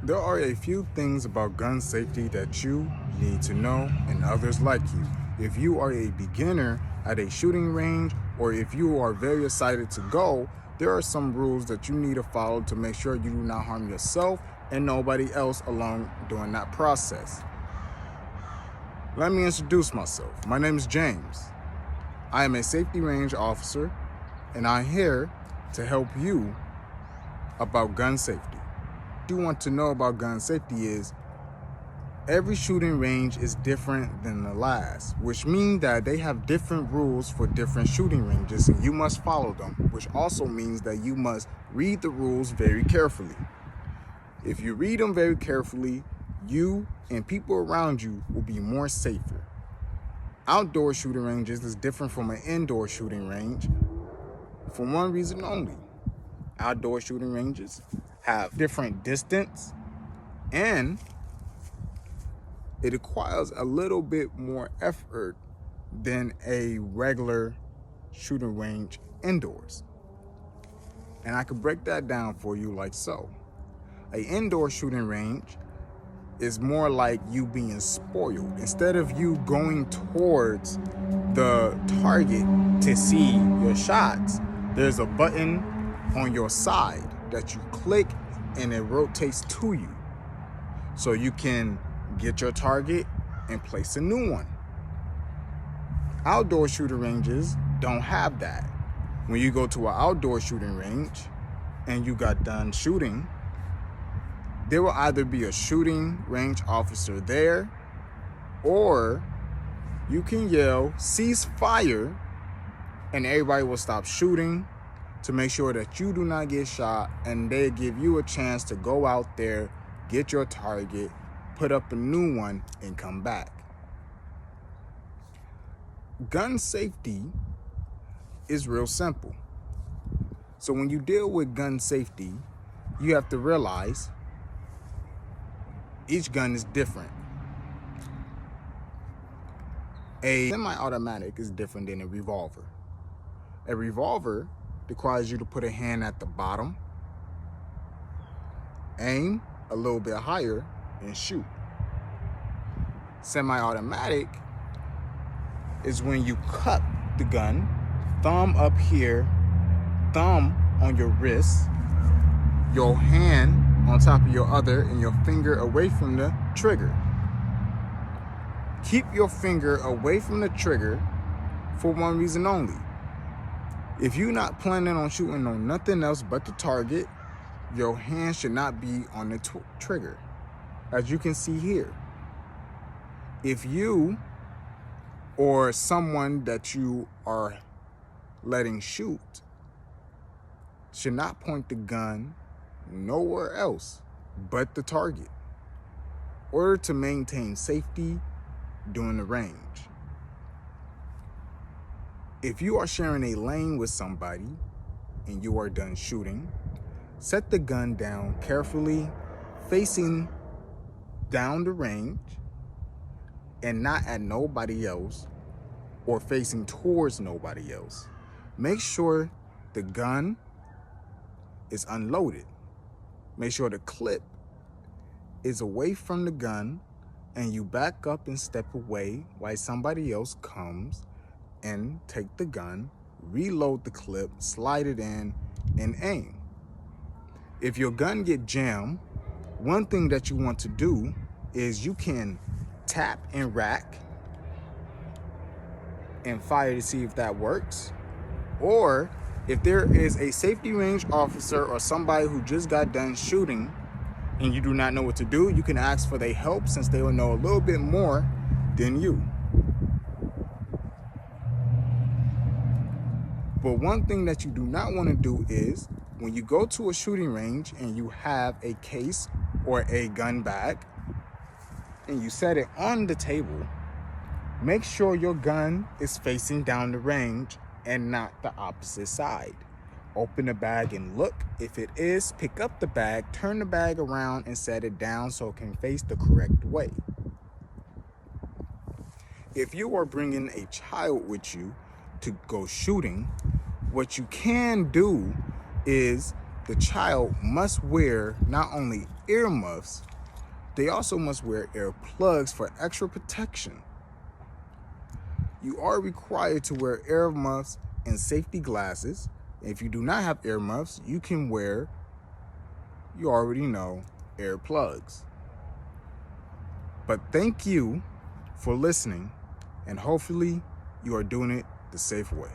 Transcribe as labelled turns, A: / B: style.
A: There are a few things about gun safety that you need to know and others like you. If you are a beginner at a shooting range or if you are very excited to go, there are some rules that you need to follow to make sure you do not harm yourself and nobody else along during that process. Let me introduce myself. My name is James. I am a safety range officer and I'm here to help you about gun safety. What you want to know about gun safety is every shooting range is different than the last, which means that they have different rules for different shooting ranges and you must follow them, which also means that you must read the rules very carefully. If you read them very carefully, you and people around you will be more safer. Outdoor shooting ranges is different from an indoor shooting range for one reason only. Outdoor shooting ranges have different distance and it requires a little bit more effort than a regular shooting range indoors. And I could break that down for you like so. An indoor shooting range is more like you being spoiled. Instead of you going towards the target to see your shots, there's a button on your side that you click and it rotates to you. So you can get your target and place a new one. Outdoor shooting ranges don't have that. When you go to an outdoor shooting range and you got done shooting, there will either be a shooting range officer there or you can yell cease fire and everybody will stop shooting to make sure that you do not get shot, and they give you a chance to go out there, get your target, put up a new one, and come back. Gun safety is real simple. So when you deal with gun safety, you have to realize each gun is different. A semi-automatic is different than a revolver. A revolver requires you to put a hand at the bottom, aim a little bit higher, and shoot. Semi-automatic is when you cup the gun, thumb up here, thumb on your wrist, your hand on top of your other, and your finger away from the trigger. Keep your finger away from the trigger for one reason only. If you're not planning on shooting on nothing else but the target, your hand should not be on the trigger. As you can see here, if you or someone that you are letting shoot should not point the gun nowhere else but the target in order to maintain safety during the range. If you are sharing a lane with somebody and you are done shooting, set the gun down carefully, facing down the range and not at nobody else or facing towards nobody else. Make sure the gun is unloaded. Make sure the clip is away from the gun and you back up and step away while somebody else comes and take the gun, reload the clip, slide it in, and aim. If your gun get jammed, one thing that you want to do is you can tap and rack and fire to see if that works. Or if there is a safety range officer or somebody who just got done shooting and you do not know what to do, you can ask for their help since they will know a little bit more than you. But one thing that you do not want to do is when you go to a shooting range and you have a case or a gun bag and you set it on the table, make sure your gun is facing down the range and not the opposite side. Open the bag and look. If it is, pick up the bag, turn the bag around and set it down so it can face the correct way. If you are bringing a child with you to go shooting, what you can do is the child must wear not only earmuffs, they also must wear earplugs for extra protection. You are required to wear earmuffs and safety glasses. If you do not have earmuffs, you can wear, you already know, earplugs. But thank you for listening, and hopefully you are doing it the safe way.